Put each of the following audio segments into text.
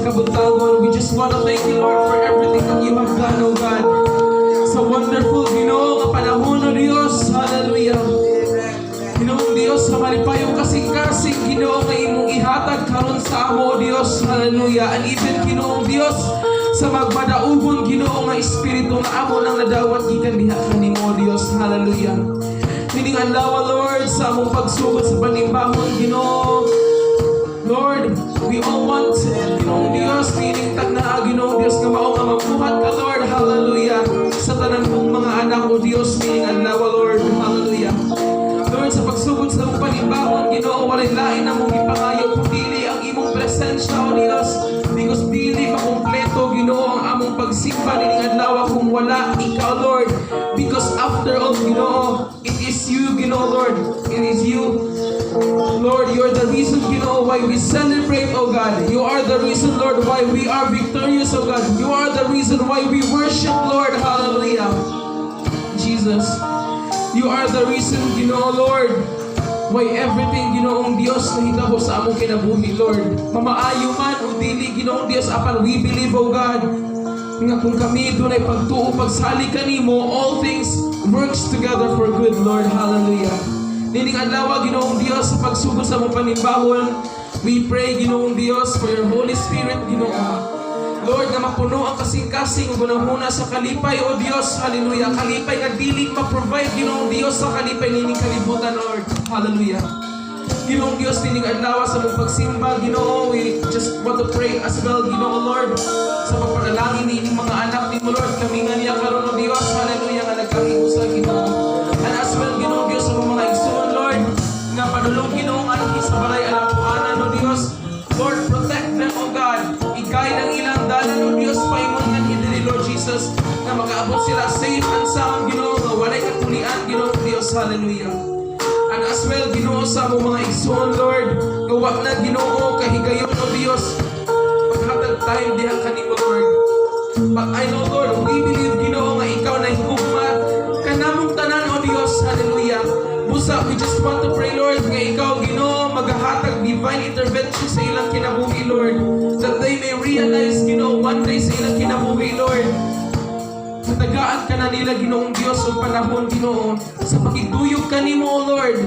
kabuntagon. We just want to thank you, Lord, for everything that you have done, O God. Sa wonderful, Ginoo, nga panahon, O Diyos. Hallelujah. Ginoong Diyos, sa malipayong kasing-kasing, Ginoo, nga imong ihatag karon sa amo, O Diyos. Hallelujah. And even, Ginoong Diyos, sa magmadaubon, Ginoo, nga espiritu nga amo nang nadawat gikan diha kanimo, O Diyos. Hallelujah. Meaning adlaw, Lord, sa among pagsugod sa panimbahon, Ginoo. Lord, we all want Ginoong Diyos, meaning tagna, Ginoong Diyos, nga mao nga mabuhat ka, Lord. Hallelujah. Sa tanan mong mga anak, O Diyos, meaning adlaw, Lord. Hallelujah. Lord, sa pagsugod sa among panimbahon, Ginoo, walay lain na mong ipangayo kung dili ang imong presensya, O Diyos. Because dili makumpleto, Ginoo, ang among pagsimba nining adlaw kung wala ikaw, Lord. Because after all, Ginoo, it is you, Ginoo, Lord. It is you, Lord. You are the reason, Ginoo, why we celebrate, O God. You are the reason, Lord, why we are victorious, O God. You are the reason why we worship, Lord. Hallelujah. Jesus, you are the reason, Ginoo, Lord, why everything, Ginoong Diyos, na hitabo sa among kinabuhi, Lord. Mamaayo man o dili, Ginoong Diyos, apan we believe, O God, nga kung kami doon ay pagtuo, pagsali kanimo, all things works together for good, Lord. Hallelujah. Nining adlaw, Ginoong Diyos, sa pagsugod sa among panimbahon, we pray, Ginoong Diyos, for your Holy Spirit, Ginoo. Lord, nga mapuno ang kasing-kasing gunahuna sa kalipay, O Diyos. Hallelujah. Kalipay nga dili ma-provide, Ginoong Diyos, sa kalipay nining kalibutan, Lord. Hallelujah. Ginoong Diyos, nining adlaw sa mong pagsimba, Ginoo, we just want to pray as well, Ginoo, Lord, sa pagpanalangin nining mga anak ni mo, Lord. Kami nga niya karon, O Diyos. Hallelujah. Nga nagkakiusa, Ginoo. And as well, Ginoong Diyos, sa mga igsoon, Lord, nga padulong, Ginoo, ang sa balay alapuanan, O Diyos. Lord, protect them, O God. I-guide ang ilang dalan, O Diyos, paimon nga hindi, Lord Jesus, na mag-aabot sila safe and sound, Ginoo, nga walay kapulian, Ginoo, Diyos. Hallelujah. And as well, Ginoo, sa among mga igsoon, Lord, gawa na, Ginoo, kahigayon, O Diyos, paghatag tayo diha kanimo, Lord. But I know, Lord, we believe, Ginoo, nga ikaw na higugma kanamong tanan, O Diyos. Hallelujah. Busa, we just want to pray, Lord, nga ikaw, Ginoo, maghahatag divine intervention sa ilang kinabuhi, Lord, that they may realize, Ginoo, one day sa ilang kinabuhi, Lord, natagaan ka na nila, Ginoong Diyos, o panahon, Ginoo, sa pakigduyog kanimo, O Lord,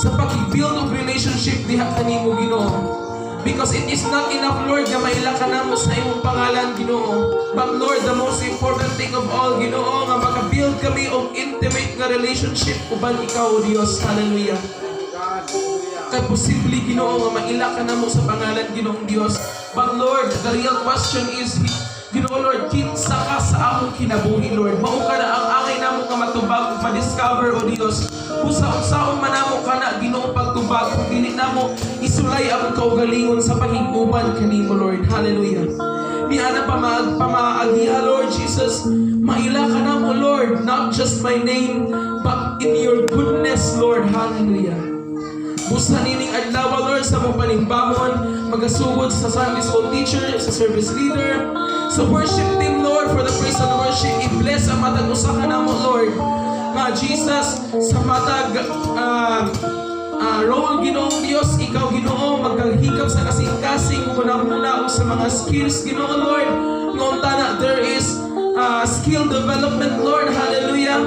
sa pakigbuild of relationship diha kanimo, Ginoo. Because it is not enough, Lord, na maila ka na mo sa imong pangalan, Ginoo. But Lord, the most important thing of all, Ginoo, nga makabuild kami of intimate nga relationship uban ikaw, O Diyos. Hallelujah. Kaya posible, Ginoo, nga maila ka na mo sa pangalan, Ginoong Diyos. But Lord, the real question is, Ginoo, Lord, kinsa ka sa among kinabuhi, Lord. Mao ka na ang angay namo ka matubag ug ma-discover, O Dios. Usa-usaon man namo ka na, Ginoo, pagtubag kung dili namo isulay ang kaugalingon sa paghinguban kanimo, Lord. Hallelujah. Ni ana pamaagiha, Lord Jesus, maila ka namo, Lord, not just my name, but in your goodness, Lord. Hallelujah. Busa nining adlaw, Lord, sa mong panimbahon, magasugod sa Sunday school teacher, sa service leader, sa worship team, Lord, for the praise and worship. I-bless ang matag usa ka namo, Lord. Jesus, sa matag role, Ginoong Diyos, ikaw, Ginoo, magkahikap sa kasing-kasing, unang-una sa mga skills, Ginoo, Lord. Noong tana, there is skill development, Lord. Hallelujah.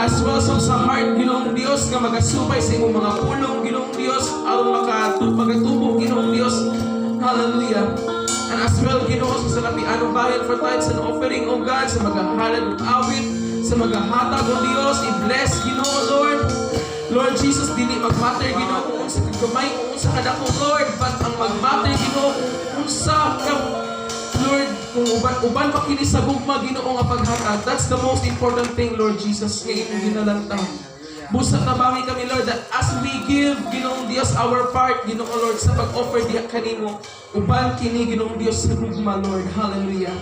As well sa heart, Ginoong Diyos, nga magasubay sa imong mga pulong, Ginoong Diyos, aron magatubog, Ginoong Diyos. Hallelujah. And as well, Ginoo, sa salapianong bayan for tithes and offering, O God, sa maghahalad ng awit, sa maghahatag, O Diyos, i-bless, Ginoo, Lord. Lord Jesus, dili mag-matter, Ginoo, kung sa kagamay, kung sa kadako, Lord, but ang mag-matter, Ginoo, kung sa Lord, kung uban pa kini sa gugma, Ginoo, nga paghatag. That's the most important thing, Lord Jesus, ngayon yung ginalanta. Busa tabangi kami, Lord, that as we give, Ginoong Diyos, our part, Ginoo, Lord, sa pag-offer diha kanimo, uban kini, Ginoong Diyos, sa gugma, Lord. Hallelujah.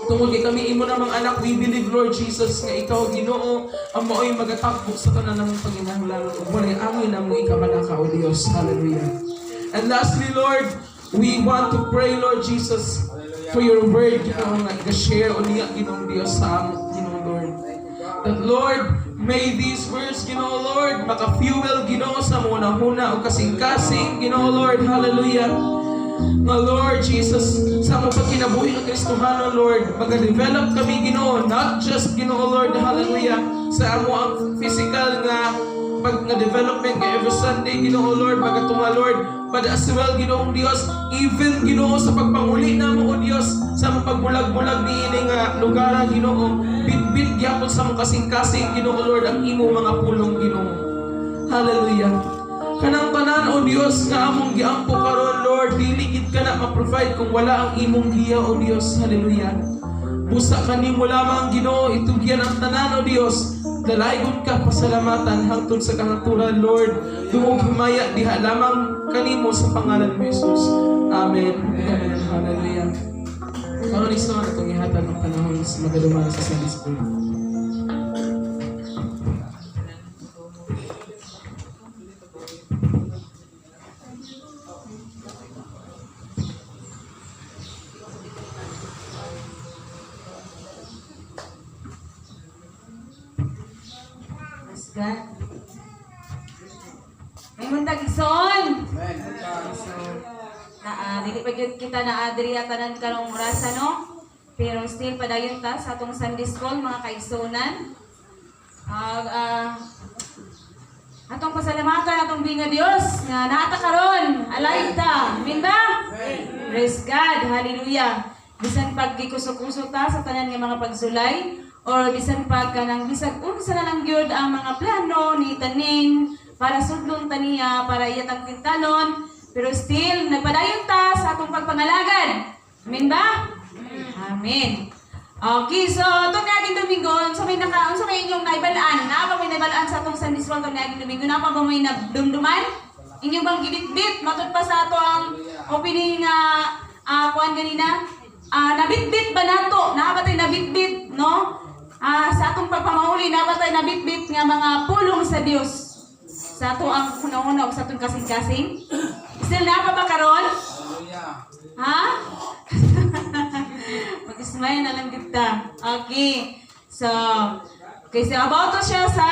Tungod kay kami imo namang anak, we believe, Lord Jesus, nga ikaw, Ginoo, ang mao'y magatakbo sa tanan namong panginahanglan ug walay amoy namo ikabalaka, O Dios. Hallelujah. And lastly, Lord, we want to pray, Lord Jesus, for your word, Ginoo, nga i-share o niya, Ginoong Dios, sa among, Ginoo, Lord. That, Lord, may these words, Ginoo, Lord, maka-fuel, Ginoo, sa mga huna o kasing-kasing, Ginoo, Lord. Hallelujah. nga Lord Jesus, sa among pagkinabuhi ng Kristohano, Lord, mag-develop kami, Ginoo, not just, Ginoo, Lord, hallelujah, sa amo ang physical nga pag-development nga every Sunday, Ginoo, Lord, magatunga, Lord, but as well, Ginoong Dios, even, Ginoo, sa pagpanguli namo, O Dios, sa among pagbulag-bulag ni ini nga lugar, Ginoo, bit-bit gyapon sa among kasing-kasing, Ginoo, Lord, ang imo mga pulong, Ginoo. Hallelujah. Kanang tanan, O Dios, nga among giampo karon, Lord, dili gid ka na ma-provide kung wala ang imong giya, O Dios. Hallelujah. Busa kanimo lamang, Ginoo, itugyan ang tanan, O Dios. Dalaygon ka pasalamatan hangtod sa kahaturan, Lord. Dumong himaya diha lamang kanimo sa pangalan mo, Jesus. Amen. Amen. Hallelujah. Karon iso na itong ihatag ng panahon sa magaduman sa Sunday School. God. May muntag ison. So, dili pa gyud kita na adri tanan karong rasa, no? Pero still padayon ta sa atong Sunday School, mga kaigsonan. Atong pasalamatan atong binga Dios nga naata karon, alay ta. Amen ba? Praise God. Hallelujah. Bisan pag gikusok-usok ta sa tanan nga mga pagsulay, or bisan pag kanang bisag unsa na lang gyud ang mga plano ni taning para sudlon taniya para iyatang kintalon, pero still nagpadayon ta sa atong pagpangalagad. Amen ba? Amen. Okay, so itong naging Domingo, unsa may inyong naibalaan? Na ba may naibalaan sa atong Sunday School itong naging Domingo? Na ba may nagdumduman? Inyong bang gibit-bit matud pa sa ato ang opening kuan ganina? Nabitbit ba nato? Nabatay nabitbit, no? Sa atong pagpamauli, nabatay na bit-bit nga mga pulong sa Dios. Sa ato ang una-una o sa atong kasing-kasing. Still na pa ba karon? Ha? Mag-smile na lang kita. Okay. So about to siya sa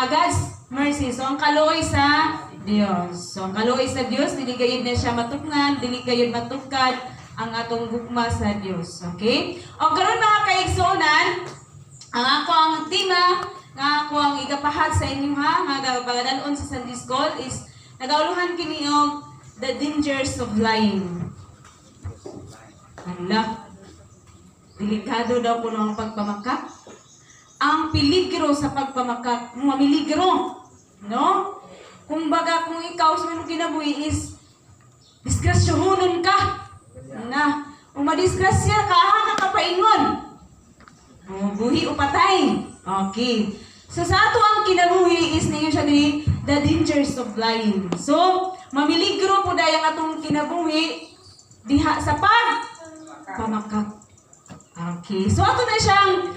God's mercy. So, ang kaluoy sa Dios. So, ang kaluoy sa Dios, dili gayud na siya matukngan, dili gayud matukad ang atong gugma sa Dios. Okay? O karon mga kaigsunan, ang ako ang tema nga ako ang igapahat sa inyo nga pagadanon sa Sunday School is nagauluhan kini og the dangers of lying. Hala. Delikado daw po ang pagpamakak. Ang peligro sa pagpamakak, mamiligro, no? Kumbaga kung ikaw sa imong kinabuhi is disgrasyahonon ka. Na, kung madisgrasya ka, kakapaingon. Buhi o patay. Okay. So sa ato ang kinabuhi is ninyo siya ni the dangers of lying. So, mamiligro po dahil ang atong kinabuhi diha sa pamakak. Okay. So ato na siyang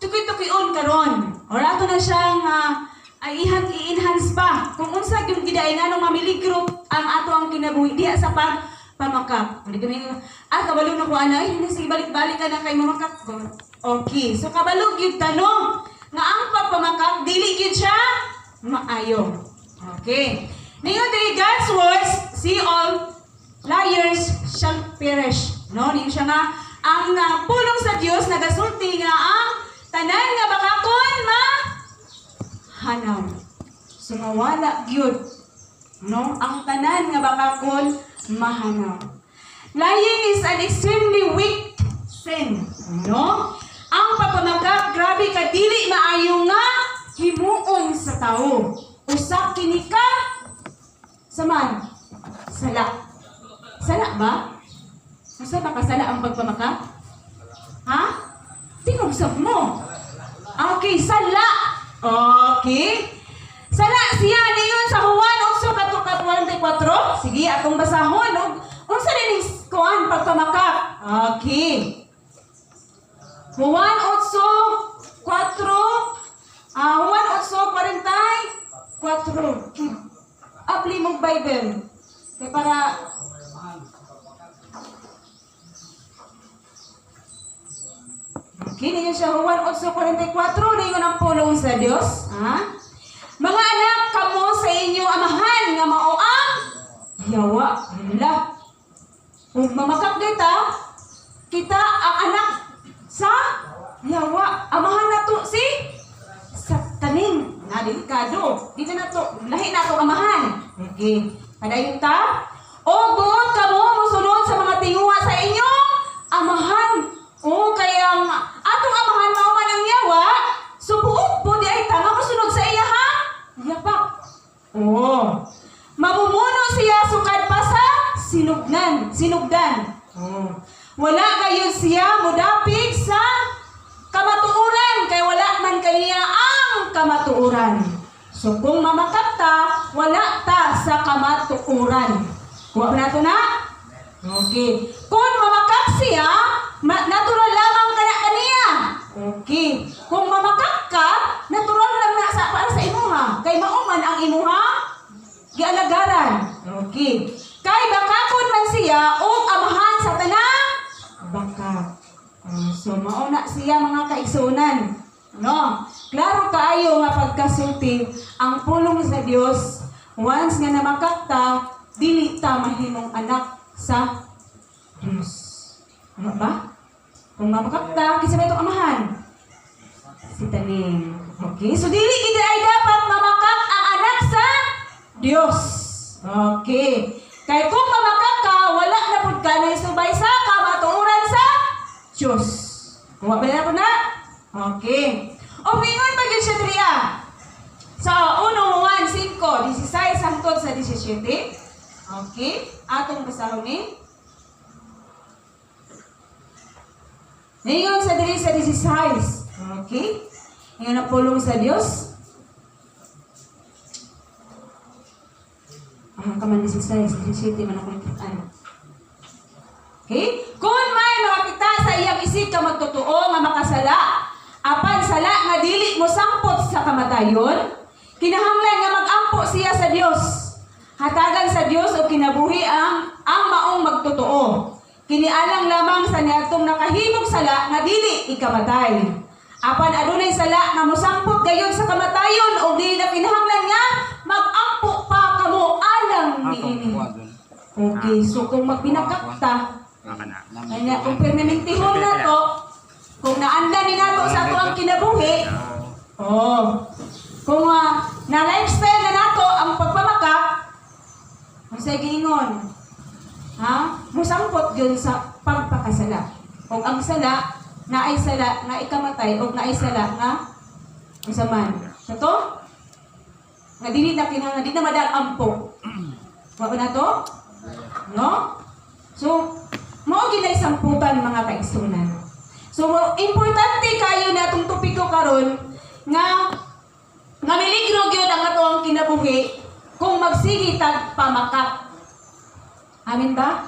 tukoy-tukoyon karon. Or ato na siyang i-enhance pa. Kung unsa yung gidainganong mamiligro ang ato ang kinabuhi diha sa pamakak. Hindi kami, kabalo na ko hindi sige balik-balik ka na kay mamakak ko. Okay, so kabalo gyud tanong nga ang pagpamakak dili gyud siya maayo. Okay. Ningon diri God's words, see all liars shall perish. No, ninyo siya nga ang pulong sa Dios nagasulti nga ang tanan nga bakakon hanaw. So mawala gyud. No, ang tanan nga bakakon mahanaw. Lying is an extremely weak sin. No? Ang pagpamakak, grabe ka, dili maayo nga himuon sa tao. Usak kini ka saman. Sala. Sala ba? Usa ba kasala ang pagpamakak? Ha? Tinubsab mo. Okay, sala. Okay. Sala siya niyon sa Juan 8:44. Sige, atong basahon. Unsa din kuan pagpamakak? Okay. Juan 8:44. Apli mong Bible. Kaya para okay, niyo siya Juan 8:44. Niyo ang pulong sa Dios. Ha? Mga anak, kamo sa inyo amahan nga mao ang yawa. Kung mamakap dita, kita ang anak sa yawa. Amahan na to si Satanin. Na delikado. Dito na to. Lahi na to amahan. Okay. Padayon ta. O buot ka mo musunod sa mga tinguha sa inyong amahan. O kaya atong amahan mauman ang yawa. Subuot po di ay tama musunod sa iya ha. Yapak. O. Mamumuno siya sukad pa sa sinugdan. O. Wala gayon siya mudapig sa kamatuuran. Kaya wala man kaniya ang kamatuuran. So kung mamakap ta, wala ta sa kamatuuran. Kuha na ito na? Okay. Kung mamakap siya, natural lamang kaniya. Okay. Kung mamakap ka, natural lang na sa para sa imuha. Kay mauman ang imuha, gialagaran. Okay. Kay bakakon man siya, o amahan sa tanang bakak. So mauna siya mga kaigsunan. No? Klaro kaayo nga pagkasulti ang pulong sa Dios once nga namakakta dili ta mahimong anak sa Dios. Ano ba? Kung mamakakta kinsa ba itong amahan? Si Tanin. Okay? So dili gid ay dapat mamakak ang anak sa Dios. Okay. Kay kung mamakak ka wala na pud ka na isubay sa kamatuoran sa Diyos. Kung mabala ko na? Okay. O mingon pa yun siya diriya. Sa 1:1:5, 16 hangtod sa 17. Okay. Atong basahon ni. Mingon sa diri sa 16. Okay. Ngayon na pulong sa Diyos. Kaman 16, 17 man ako yung okay? Kung may makakita sa iyang isig ka magtotoo nga makasala, apan sala nga dili mo sangpot sa kamatayon, kinahanglan nga magampo siya sa Dios. Hatagan sa Dios o kinabuhi ang maong magtotoo. Kinialang lamang sa niadtong nakahimog sala nga dili ikamatay. Apan adunay sala nga mosangpot gayon sa kamatayon o dili na kinahanglan nga magampo pa kamo alang niini. Okay, so kung magpinakakta, kanya kung permanentihon na to, kung naanda ni nato sa ato ang kinabuhi, kung na lifestyle na nato ang pagpamakak, masay giingon, musangpot yun sa pagpakasala. Kung ang sala, na ay sala, na ikamatay, o na ay sala, nga masaman. Sa to, nga dili na kinahanglan, di na madalampo. Wala na to? No? So, mao ginay samputan mga kaigsunan. So, importante kayo na itong topiko karon nga miligro gyud ang ato ang kinabuhi kung magsigi tag pamakak. Amin ba?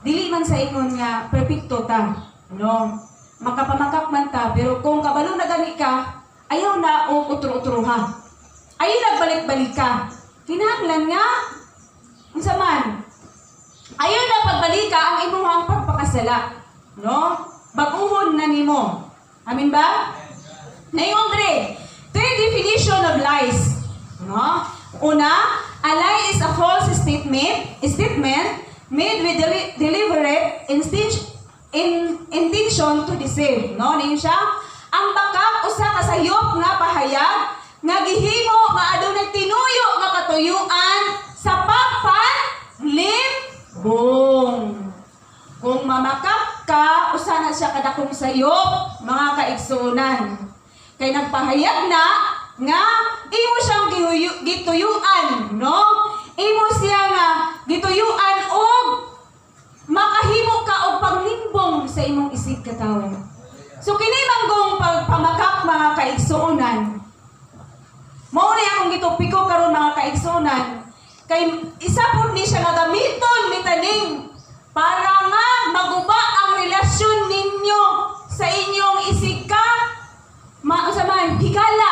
Dili man sa ingon nga perfecto ta. No? Makapamakak man ta, pero kung kabalo na gani ka, ayaw na o utro-utroha. Ayaw nagbalik-balik ka. Kinahanglan nga, unsa man, ayaw na pagbalika ang imuhang pagpakasala. No? Baguhon na nimo. Amin ba? Nayon dre, third definition of lies. No? Una, a lie is a false statement made with deliberate intention to deceive. No? Niyon siya, ang bakak usa ka sayop nga pahayag nga gihimo nga adunay tinuyo nga katuyuan sa pagpanlimbong. Kung mamakap ka, usa na siya kadakong sayop, mga kaigsunan. Kay nagpahayag na nga imo siyang gituyuan, no? Imo siya nga gituyuan og makahimo ka og panglimbong sa imong isig katawo. So kini manggong pagpamakap mga kaigsunan. Mao ni akong gitopiko karon mga kaigsunan. Kay isa pud ni siya nga gamiton mitaning para nga maguba ang relasyon ninyo sa inyong isig ka. Mausaman higala